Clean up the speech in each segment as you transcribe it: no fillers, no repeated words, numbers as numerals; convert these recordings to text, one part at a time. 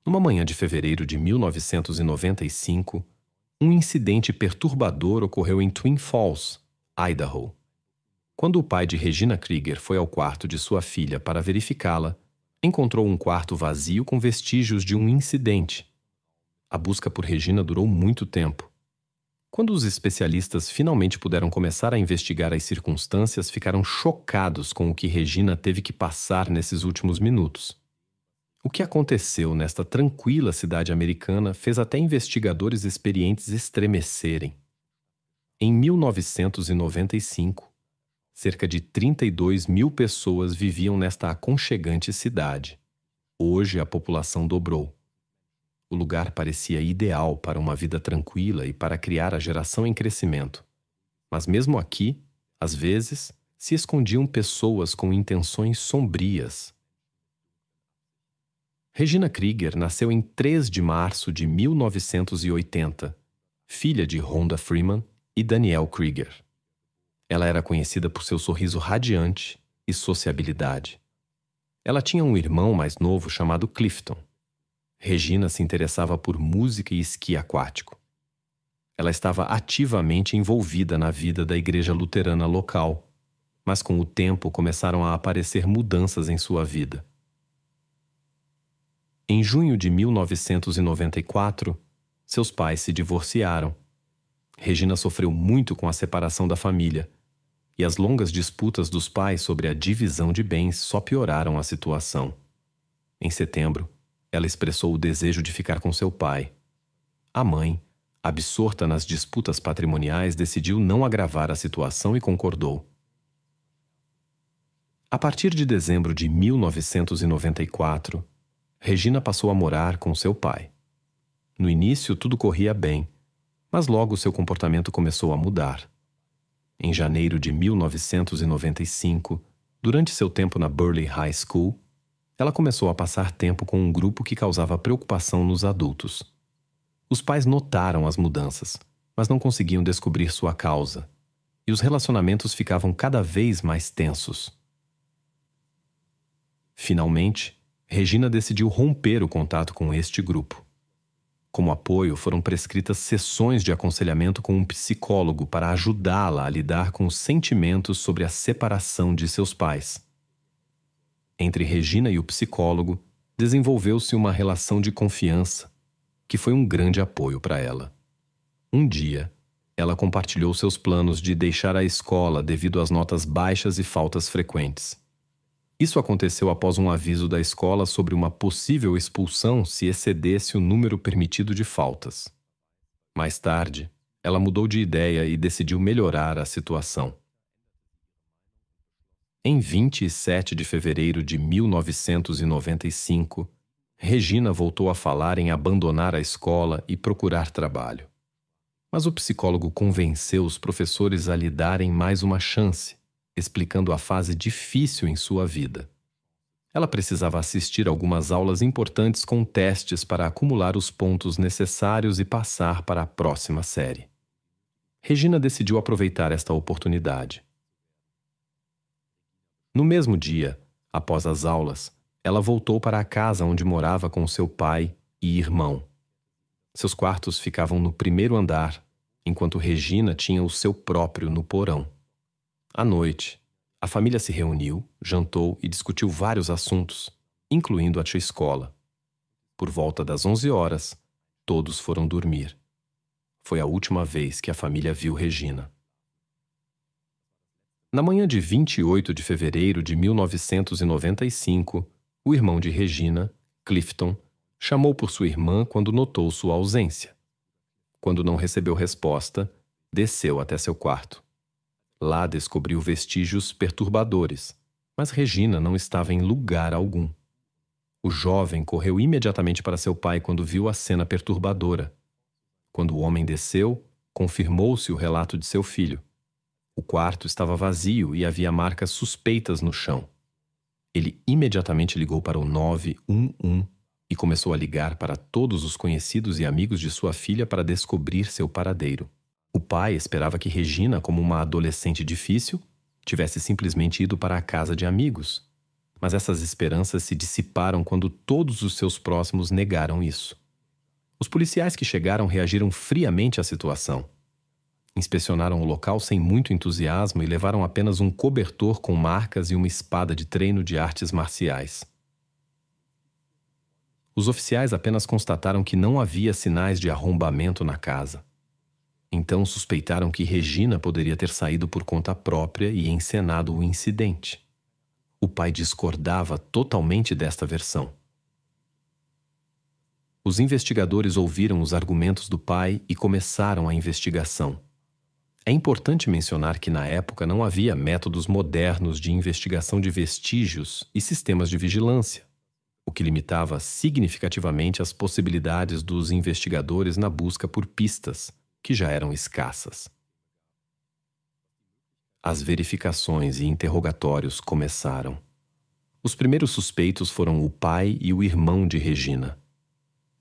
Numa manhã de fevereiro de 1995, um incidente perturbador ocorreu em Twin Falls, Idaho. Quando o pai de Regina Krieger foi ao quarto de sua filha para verificá-la, encontrou um quarto vazio com vestígios de um incidente. A busca por Regina durou muito tempo. Quando os especialistas finalmente puderam começar a investigar as circunstâncias, ficaram chocados com o que Regina teve que passar nesses últimos minutos. O que aconteceu nesta tranquila cidade americana fez até investigadores experientes estremecerem. Em 1995, cerca de 32 mil pessoas viviam nesta aconchegante cidade. Hoje a população dobrou. O lugar parecia ideal para uma vida tranquila e para criar a geração em crescimento. Mas mesmo aqui, às vezes, se escondiam pessoas com intenções sombrias. Regina Krieger nasceu em 3 de março de 1980, filha de Rhonda Freeman e Daniel Krieger. Ela era conhecida por seu sorriso radiante e sociabilidade. Ela tinha um irmão mais novo chamado Clifton. Regina se interessava por música e esqui aquático. Ela estava ativamente envolvida na vida da igreja luterana local, mas com o tempo começaram a aparecer mudanças em sua vida. Em junho de 1994, seus pais se divorciaram. Regina sofreu muito com a separação da família, e as longas disputas dos pais sobre a divisão de bens só pioraram a situação. Em setembro, ela expressou o desejo de ficar com seu pai. A mãe, absorta nas disputas patrimoniais, decidiu não agravar a situação e concordou. A partir de dezembro de 1994, Regina passou a morar com seu pai. No início, tudo corria bem, mas logo seu comportamento começou a mudar. Em janeiro de 1995, durante seu tempo na Burley High School, ela começou a passar tempo com um grupo que causava preocupação nos adultos. Os pais notaram as mudanças, mas não conseguiam descobrir sua causa, e os relacionamentos ficavam cada vez mais tensos. Finalmente, Regina decidiu romper o contato com este grupo. Como apoio, foram prescritas sessões de aconselhamento com um psicólogo para ajudá-la a lidar com os sentimentos sobre a separação de seus pais. Entre Regina e o psicólogo, desenvolveu-se uma relação de confiança, que foi um grande apoio para ela. Um dia, ela compartilhou seus planos de deixar a escola devido às notas baixas e faltas frequentes. Isso aconteceu após um aviso da escola sobre uma possível expulsão se excedesse o número permitido de faltas. Mais tarde, ela mudou de ideia e decidiu melhorar a situação. Em 27 de fevereiro de 1995, Regina voltou a falar em abandonar a escola e procurar trabalho. Mas o psicólogo convenceu os professores a lhe darem mais uma chance, explicando a fase difícil em sua vida. Ela precisava assistir algumas aulas importantes com testes para acumular os pontos necessários e passar para a próxima série. Regina decidiu aproveitar esta oportunidade. No mesmo dia, após as aulas, ela voltou para a casa onde morava com seu pai e irmão. Seus quartos ficavam no primeiro andar, enquanto Regina tinha o seu próprio no porão. À noite, a família se reuniu, jantou e discutiu vários assuntos, incluindo a escola. Por volta das 11 horas, todos foram dormir. Foi a última vez que a família viu Regina. Na manhã de 28 de fevereiro de 1995, o irmão de Regina, Clifton, chamou por sua irmã quando notou sua ausência. Quando não recebeu resposta, desceu até seu quarto. Lá descobriu vestígios perturbadores, mas Regina não estava em lugar algum. O jovem correu imediatamente para seu pai quando viu a cena perturbadora. Quando o homem desceu, confirmou-se o relato de seu filho. O quarto estava vazio e havia marcas suspeitas no chão. Ele imediatamente ligou para o 911 e começou a ligar para todos os conhecidos e amigos de sua filha para descobrir seu paradeiro. O pai esperava que Regina, como uma adolescente difícil, tivesse simplesmente ido para a casa de amigos. Mas essas esperanças se dissiparam quando todos os seus próximos negaram isso. Os policiais que chegaram reagiram friamente à situação. Inspecionaram o local sem muito entusiasmo e levaram apenas um cobertor com marcas e uma espada de treino de artes marciais. Os oficiais apenas constataram que não havia sinais de arrombamento na casa. Então suspeitaram que Regina poderia ter saído por conta própria e encenado o incidente. O pai discordava totalmente desta versão. Os investigadores ouviram os argumentos do pai e começaram a investigação. É importante mencionar que na época não havia métodos modernos de investigação de vestígios e sistemas de vigilância, o que limitava significativamente as possibilidades dos investigadores na busca por pistas, que já eram escassas. As verificações e interrogatórios começaram. Os primeiros suspeitos foram o pai e o irmão de Regina.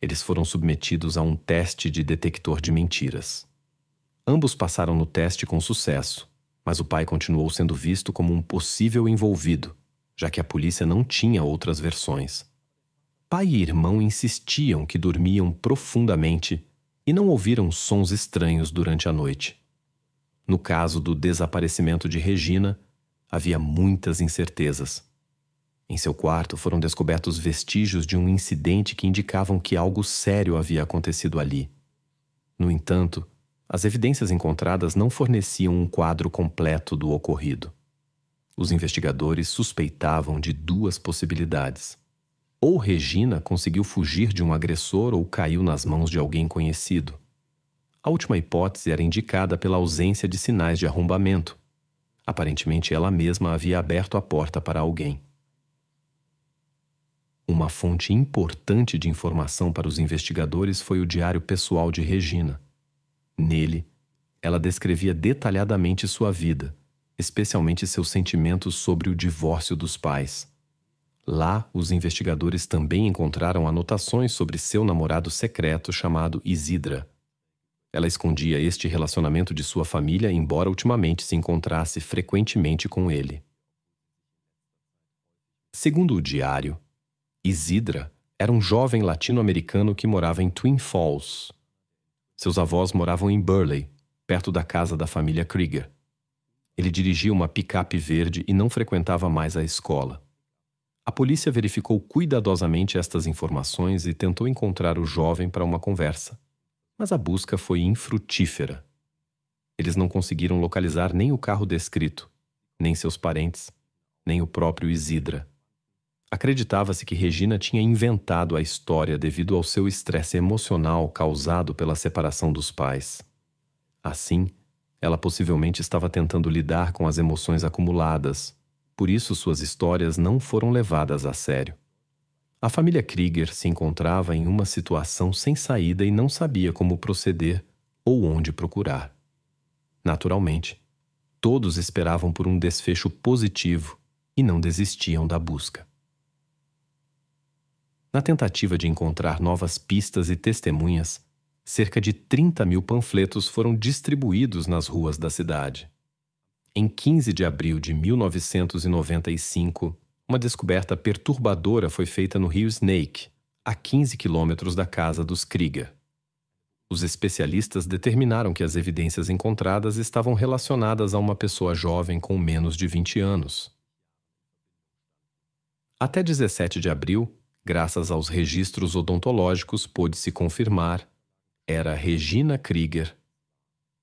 Eles foram submetidos a um teste de detector de mentiras. Ambos passaram no teste com sucesso, mas o pai continuou sendo visto como um possível envolvido, já que a polícia não tinha outras versões. Pai e irmão insistiam que dormiam profundamente e não ouviram sons estranhos durante a noite. No caso do desaparecimento de Regina, havia muitas incertezas. Em seu quarto foram descobertos vestígios de um incidente que indicavam que algo sério havia acontecido ali. No entanto, as evidências encontradas não forneciam um quadro completo do ocorrido. Os investigadores suspeitavam de duas possibilidades. Ou Regina conseguiu fugir de um agressor ou caiu nas mãos de alguém conhecido. A última hipótese era indicada pela ausência de sinais de arrombamento. Aparentemente, ela mesma havia aberto a porta para alguém. Uma fonte importante de informação para os investigadores foi o diário pessoal de Regina. Nele, ela descrevia detalhadamente sua vida, especialmente seus sentimentos sobre o divórcio dos pais. Lá, os investigadores também encontraram anotações sobre seu namorado secreto chamado Isidra. Ela escondia este relacionamento de sua família, embora ultimamente se encontrasse frequentemente com ele. Segundo o diário, Isidra era um jovem latino-americano que morava em Twin Falls. Seus avós moravam em Burley, perto da casa da família Krieger. Ele dirigia uma picape verde e não frequentava mais a escola. A polícia verificou cuidadosamente estas informações e tentou encontrar o jovem para uma conversa, mas a busca foi infrutífera. Eles não conseguiram localizar nem o carro descrito, nem seus parentes, nem o próprio Isidra. Acreditava-se que Regina tinha inventado a história devido ao seu estresse emocional causado pela separação dos pais. Assim, ela possivelmente estava tentando lidar com as emoções acumuladas. Por isso, suas histórias não foram levadas a sério. A família Krieger se encontrava em uma situação sem saída e não sabia como proceder ou onde procurar. Naturalmente, todos esperavam por um desfecho positivo e não desistiam da busca. Na tentativa de encontrar novas pistas e testemunhas, cerca de 30.000 panfletos foram distribuídos nas ruas da cidade. Em 15 de abril de 1995, uma descoberta perturbadora foi feita no rio Snake, a 15 quilômetros da casa dos Krieger. Os especialistas determinaram que as evidências encontradas estavam relacionadas a uma pessoa jovem com menos de 20 anos. Até 17 de abril, graças aos registros odontológicos, pôde-se confirmar, era Regina Krieger.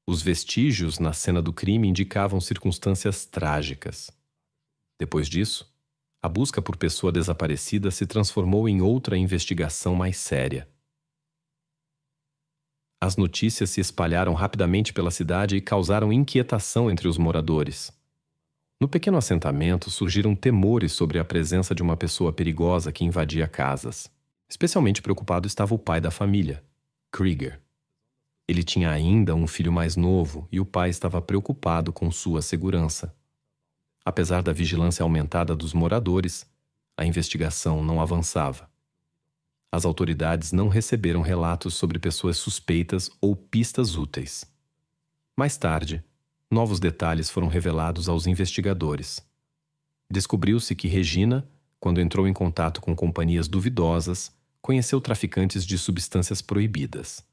Os vestígios na cena do crime indicavam circunstâncias trágicas. Depois disso, a busca por pessoa desaparecida se transformou em outra investigação mais séria. As notícias se espalharam rapidamente pela cidade e causaram inquietação entre os moradores. No pequeno assentamento surgiram temores sobre a presença de uma pessoa perigosa que invadia casas. Especialmente preocupado estava o pai da família, Krieger. Ele tinha ainda um filho mais novo e o pai estava preocupado com sua segurança. Apesar da vigilância aumentada dos moradores, a investigação não avançava. As autoridades não receberam relatos sobre pessoas suspeitas ou pistas úteis. Mais tarde, novos detalhes foram revelados aos investigadores. Descobriu-se que Regina, quando entrou em contato com companhias duvidosas, conheceu traficantes de substâncias proibidas.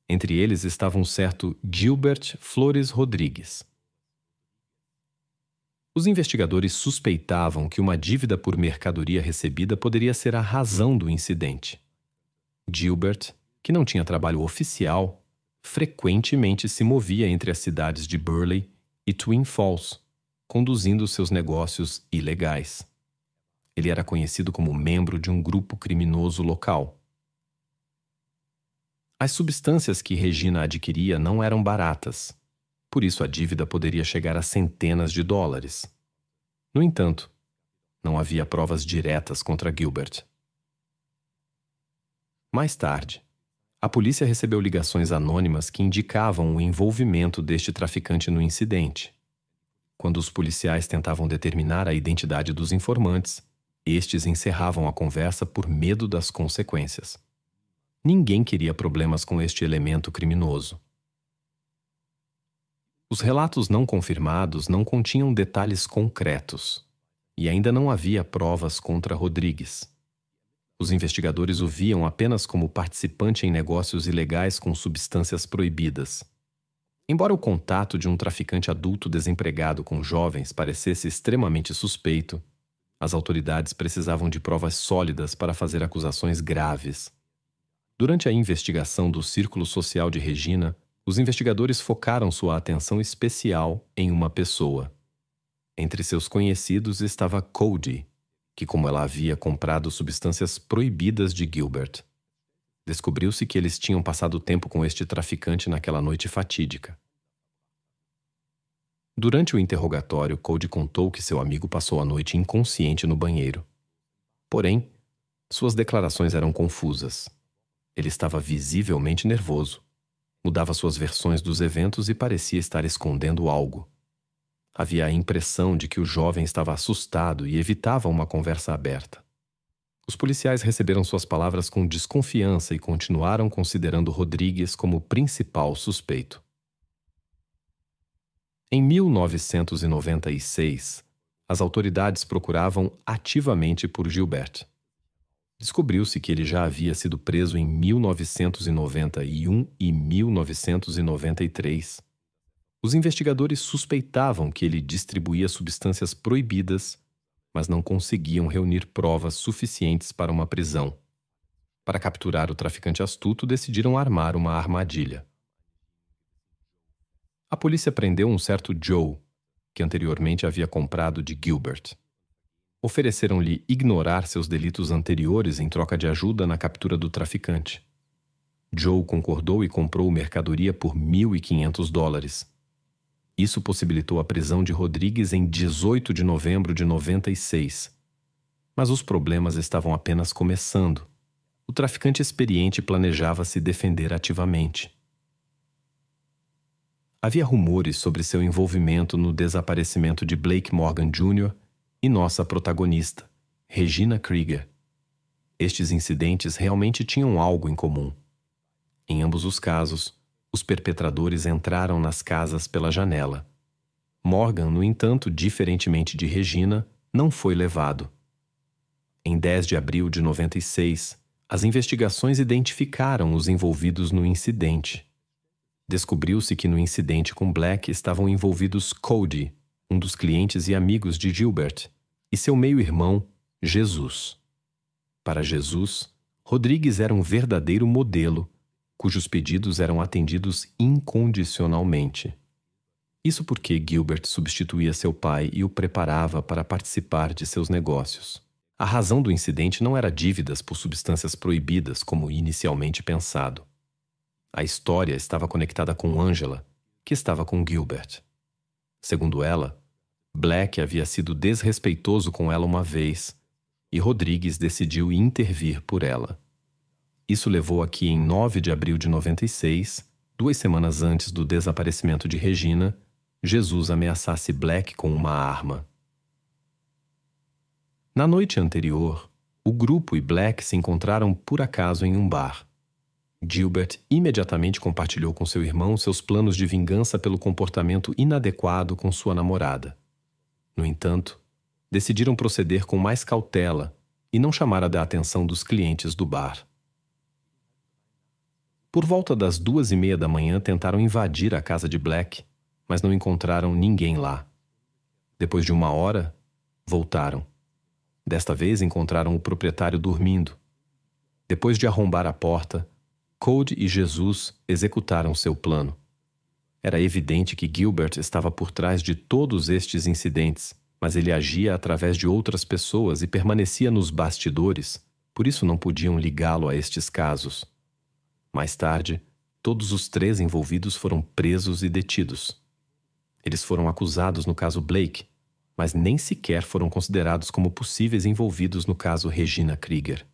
Entre eles estava um certo Gilbert Flores Rodrigues. Os investigadores suspeitavam que uma dívida por mercadoria recebida poderia ser a razão do incidente. Gilbert, que não tinha trabalho oficial, frequentemente se movia entre as cidades de Burley e Twin Falls, conduzindo seus negócios ilegais. Ele era conhecido como membro de um grupo criminoso local. As substâncias que Regina adquiria não eram baratas, por isso a dívida poderia chegar a centenas de dólares. No entanto, não havia provas diretas contra Gilbert. Mais tarde, a polícia recebeu ligações anônimas que indicavam o envolvimento deste traficante no incidente. Quando os policiais tentavam determinar a identidade dos informantes, estes encerravam a conversa por medo das consequências. Ninguém queria problemas com este elemento criminoso. Os relatos não confirmados não continham detalhes concretos, e ainda não havia provas contra Rodrigues. Os investigadores o viam apenas como participante em negócios ilegais com substâncias proibidas. Embora o contato de um traficante adulto desempregado com jovens parecesse extremamente suspeito, as autoridades precisavam de provas sólidas para fazer acusações graves. Durante a investigação do círculo social de Regina, os investigadores focaram sua atenção especial em uma pessoa. Entre seus conhecidos estava Cody, que, como ela havia comprado substâncias proibidas de Gilbert. Descobriu-se que eles tinham passado tempo com este traficante naquela noite fatídica. Durante o interrogatório, Cody contou que seu amigo passou a noite inconsciente no banheiro. Porém, suas declarações eram confusas. Ele estava visivelmente nervoso. Mudava suas versões dos eventos e parecia estar escondendo algo. Havia a impressão de que o jovem estava assustado e evitava uma conversa aberta. Os policiais receberam suas palavras com desconfiança e continuaram considerando Rodrigues como principal suspeito. Em 1996, as autoridades procuravam ativamente por Gilbert. Descobriu-se que ele já havia sido preso em 1991 e 1993. Os investigadores suspeitavam que ele distribuía substâncias proibidas, mas não conseguiam reunir provas suficientes para uma prisão. Para capturar o traficante astuto, decidiram armar uma armadilha. A polícia prendeu um certo Joe, que anteriormente havia comprado de Gilbert. Ofereceram-lhe ignorar seus delitos anteriores em troca de ajuda na captura do traficante. Joe concordou e comprou mercadoria por $1.500. Isso possibilitou a prisão de Rodrigues em 18 de novembro de 96. Mas os problemas estavam apenas começando. O traficante experiente planejava se defender ativamente. Havia rumores sobre seu envolvimento no desaparecimento de Blake Morgan Jr. e nossa protagonista, Regina Krieger. Estes incidentes realmente tinham algo em comum. Em ambos os casos, os perpetradores entraram nas casas pela janela. Morgan, no entanto, diferentemente de Regina, não foi levado. Em 10 de abril de 96, as investigações identificaram os envolvidos no incidente. Descobriu-se que no incidente com Black estavam envolvidos Cody, um dos clientes e amigos de Gilbert, e seu meio-irmão, Jesus. Para Jesus, Rodrigues era um verdadeiro modelo, cujos pedidos eram atendidos incondicionalmente. Isso porque Gilbert substituía seu pai e o preparava para participar de seus negócios. A razão do incidente não era dívidas por substâncias proibidas, como inicialmente pensado. A história estava conectada com Angela, que estava com Gilbert. Segundo ela, Black havia sido desrespeitoso com ela uma vez e Rodrigues decidiu intervir por ela. Isso levou a que, em 9 de abril de 96, 2 semanas antes do desaparecimento de Regina, Jesus ameaçasse Black com uma arma. Na noite anterior, o grupo e Black se encontraram por acaso em um bar. Gilbert imediatamente compartilhou com seu irmão seus planos de vingança pelo comportamento inadequado com sua namorada. No entanto, decidiram proceder com mais cautela e não chamar a atenção dos clientes do bar. Por volta das 2:30 da manhã, tentaram invadir a casa de Black, mas não encontraram ninguém lá. Depois de 1 hora, voltaram. Desta vez encontraram o proprietário dormindo. Depois de arrombar a porta, Cody e Jesus executaram seu plano. Era evidente que Gilbert estava por trás de todos estes incidentes, mas ele agia através de outras pessoas e permanecia nos bastidores, por isso não podiam ligá-lo a estes casos. Mais tarde, todos os 3 envolvidos foram presos e detidos. Eles foram acusados no caso Blake, mas nem sequer foram considerados como possíveis envolvidos no caso Regina Krieger.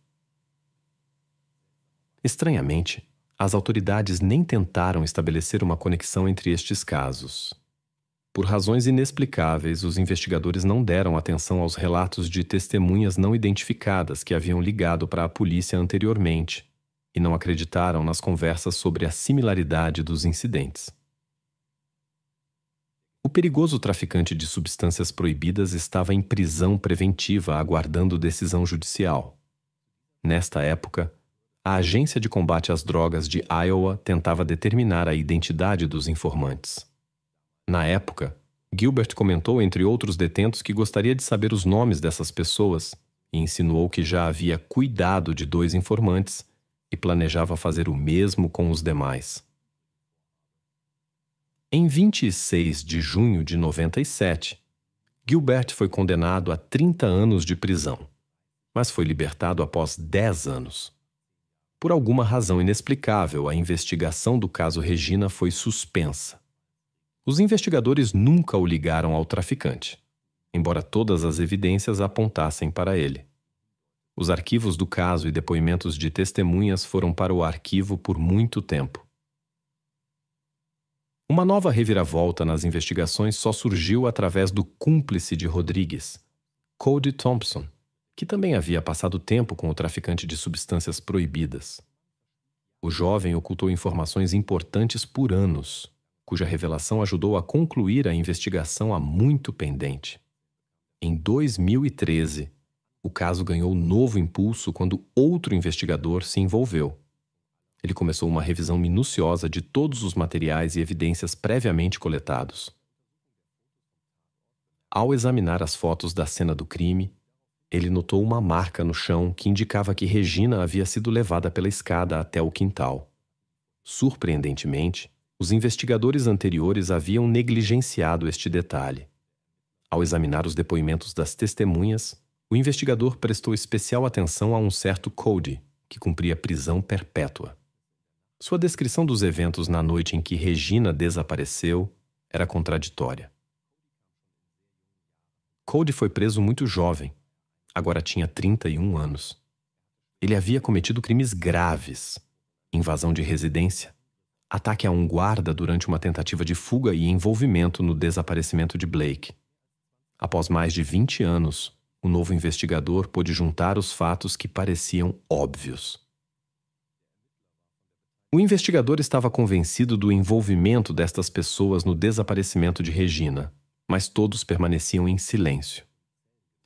Estranhamente, as autoridades nem tentaram estabelecer uma conexão entre estes casos. Por razões inexplicáveis, os investigadores não deram atenção aos relatos de testemunhas não identificadas que haviam ligado para a polícia anteriormente e não acreditaram nas conversas sobre a similaridade dos incidentes. O perigoso traficante de substâncias proibidas estava em prisão preventiva aguardando decisão judicial. Nesta época, a Agência de Combate às Drogas de Iowa tentava determinar a identidade dos informantes. Na época, Gilbert comentou entre outros detentos que gostaria de saber os nomes dessas pessoas e insinuou que já havia cuidado de 2 informantes e planejava fazer o mesmo com os demais. Em 26 de junho de 97, Gilbert foi condenado a 30 anos de prisão, mas foi libertado após 10 anos. Por alguma razão inexplicável, a investigação do caso Regina foi suspensa. Os investigadores nunca o ligaram ao traficante, embora todas as evidências apontassem para ele. Os arquivos do caso e depoimentos de testemunhas foram para o arquivo por muito tempo. Uma nova reviravolta nas investigações só surgiu através do cúmplice de Rodrigues, Cody Thompson, que também havia passado tempo com o traficante de substâncias proibidas. O jovem ocultou informações importantes por anos, cuja revelação ajudou a concluir a investigação há muito pendente. Em 2013, o caso ganhou novo impulso quando outro investigador se envolveu. Ele começou uma revisão minuciosa de todos os materiais e evidências previamente coletados. Ao examinar as fotos da cena do crime, ele notou uma marca no chão que indicava que Regina havia sido levada pela escada até o quintal. Surpreendentemente, os investigadores anteriores haviam negligenciado este detalhe. Ao examinar os depoimentos das testemunhas, o investigador prestou especial atenção a um certo Cody, que cumpria prisão perpétua. Sua descrição dos eventos na noite em que Regina desapareceu era contraditória. Cody foi preso muito jovem. Agora tinha 31 anos. Ele havia cometido crimes graves: invasão de residência, ataque a um guarda durante uma tentativa de fuga e envolvimento no desaparecimento de Blake. Após mais de 20 anos, o novo investigador pôde juntar os fatos que pareciam óbvios. O investigador estava convencido do envolvimento destas pessoas no desaparecimento de Regina, mas todos permaneciam em silêncio.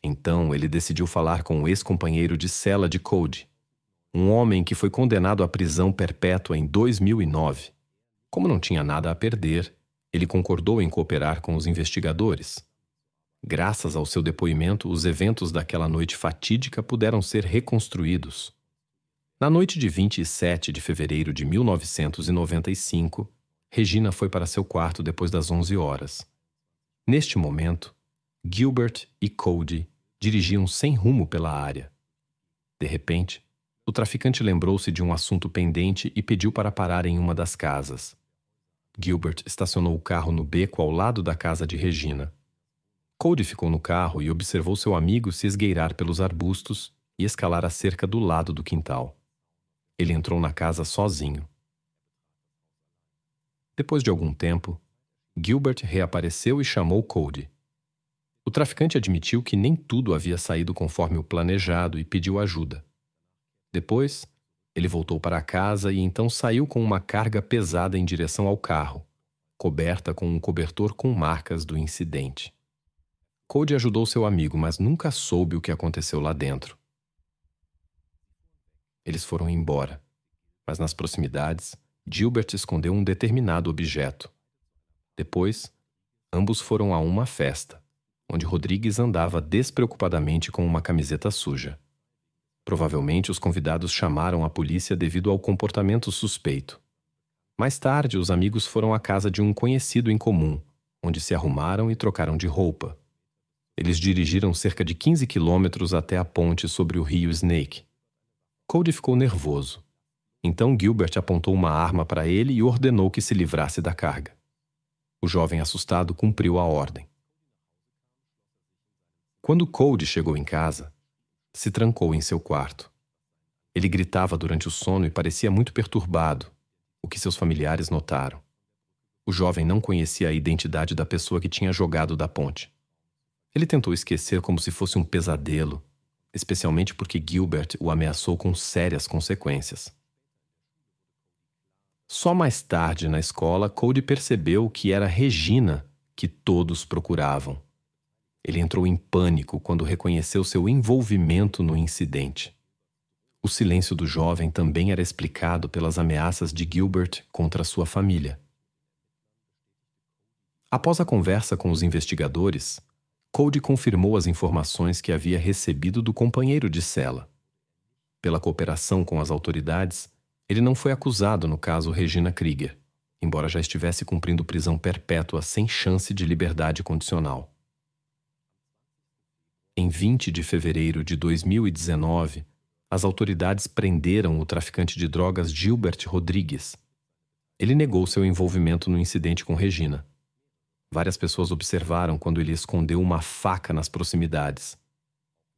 Então, ele decidiu falar com o ex-companheiro de cela de Cody, um homem que foi condenado à prisão perpétua em 2009. Como não tinha nada a perder, ele concordou em cooperar com os investigadores. Graças ao seu depoimento, os eventos daquela noite fatídica puderam ser reconstruídos. Na noite de 27 de fevereiro de 1995, Regina foi para seu quarto depois das 11 horas. Neste momento, Gilbert e Cody dirigiam sem rumo pela área. De repente, o traficante lembrou-se de um assunto pendente e pediu para parar em uma das casas. Gilbert estacionou o carro no beco ao lado da casa de Regina. Cody ficou no carro e observou seu amigo se esgueirar pelos arbustos e escalar a cerca do lado do quintal. Ele entrou na casa sozinho. Depois de algum tempo, Gilbert reapareceu e chamou Cody. O traficante admitiu que nem tudo havia saído conforme o planejado e pediu ajuda. Depois, ele voltou para a casa e então saiu com uma carga pesada em direção ao carro, coberta com um cobertor com marcas do incidente. Cody ajudou seu amigo, mas nunca soube o que aconteceu lá dentro. Eles foram embora, mas nas proximidades, Gilbert escondeu um determinado objeto. Depois, ambos foram a uma festa, onde Rodrigues andava despreocupadamente com uma camiseta suja. Provavelmente os convidados chamaram a polícia devido ao comportamento suspeito. Mais tarde, os amigos foram à casa de um conhecido em comum, onde se arrumaram e trocaram de roupa. Eles dirigiram cerca de 15 quilômetros até a ponte sobre o rio Snake. Cody ficou nervoso. Então Gilbert apontou uma arma para ele e ordenou que se livrasse da carga. O jovem assustado cumpriu a ordem. Quando Cody chegou em casa, se trancou em seu quarto. Ele gritava durante o sono e parecia muito perturbado, o que seus familiares notaram. O jovem não conhecia a identidade da pessoa que tinha jogado da ponte. Ele tentou esquecer como se fosse um pesadelo, especialmente porque Gilbert o ameaçou com sérias consequências. Só mais tarde, na escola, Cody percebeu que era Regina que todos procuravam. Ele entrou em pânico quando reconheceu seu envolvimento no incidente. O silêncio do jovem também era explicado pelas ameaças de Gilbert contra sua família. Após a conversa com os investigadores, Cody confirmou as informações que havia recebido do companheiro de cela. Pela cooperação com as autoridades, ele não foi acusado no caso Regina Krieger, embora já estivesse cumprindo prisão perpétua sem chance de liberdade condicional. Em 20 de fevereiro de 2019, as autoridades prenderam o traficante de drogas Gilbert Rodrigues. Ele negou seu envolvimento no incidente com Regina. Várias pessoas observaram quando ele escondeu uma faca nas proximidades.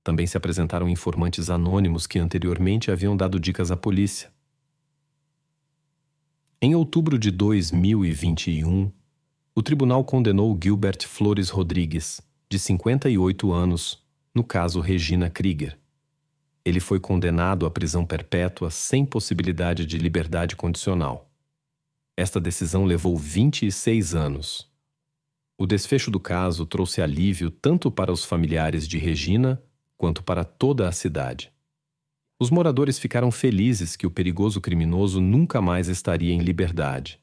Também se apresentaram informantes anônimos que anteriormente haviam dado dicas à polícia. Em outubro de 2021, o tribunal condenou Gilbert Flores Rodrigues, de 58 anos, no caso Regina Krieger. Ele foi condenado à prisão perpétua sem possibilidade de liberdade condicional. Esta decisão levou 26 anos. O desfecho do caso trouxe alívio tanto para os familiares de Regina quanto para toda a cidade. Os moradores ficaram felizes que o perigoso criminoso nunca mais estaria em liberdade.